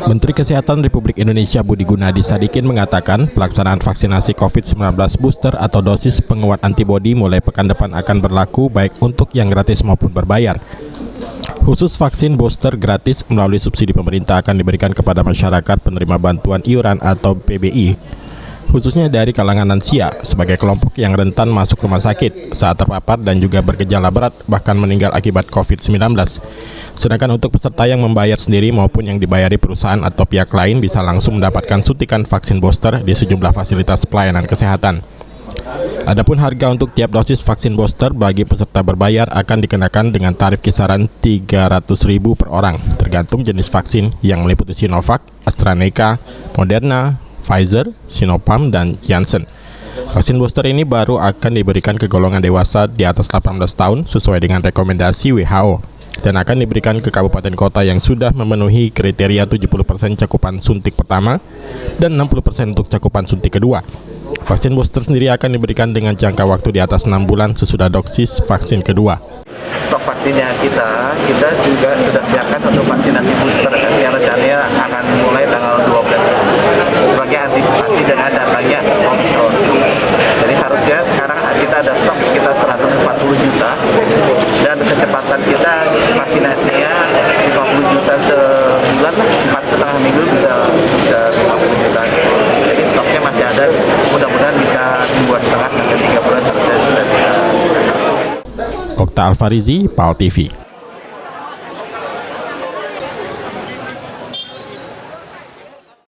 Menteri Kesehatan Republik Indonesia Budi Gunadi Sadikin mengatakan pelaksanaan vaksinasi COVID-19 booster atau dosis penguat antibodi mulai pekan depan akan berlaku baik untuk yang gratis maupun berbayar. Khusus vaksin booster gratis melalui subsidi pemerintah akan diberikan kepada masyarakat penerima bantuan iuran atau PBI, khususnya dari kalangan lansia sebagai kelompok yang rentan masuk rumah sakit saat terpapar dan juga bergejala berat bahkan meninggal akibat COVID-19. Sedangkan untuk peserta yang membayar sendiri maupun yang dibayari perusahaan atau pihak lain bisa langsung mendapatkan suntikan vaksin booster di sejumlah fasilitas pelayanan kesehatan. Adapun harga untuk tiap dosis vaksin booster bagi peserta berbayar akan dikenakan dengan tarif kisaran Rp300.000 per orang, tergantung jenis vaksin yang meliputi Sinovac, AstraZeneca, Moderna, Pfizer, Sinopharm, dan Janssen. Vaksin booster ini baru akan diberikan ke golongan dewasa di atas 18 tahun sesuai dengan rekomendasi WHO dan akan diberikan ke kabupaten kota yang sudah memenuhi kriteria 70% cakupan suntik pertama dan 60% untuk cakupan suntik kedua. Vaksin booster sendiri akan diberikan dengan jangka waktu di atas 6 bulan sesudah dosis vaksin kedua. Stok vaksinnya kita juga sudah siapkan untuk vaksinasi booster yang rencananya akan mulai tanggal 12 sebagai antisipasi dengan datangnya Omicron. Jadi harusnya sekarang kita ada stok sekitar 140 juta dan kecepatan kita vaksinasinya 50 juta sebulan, 4,5 minggu bisa 50 juta. Jadi stoknya masih ada, mudah-mudahan bisa 2,5 sampai 3 bulan harusnya sudah bisa. Okta Alfarizi, PAL TV.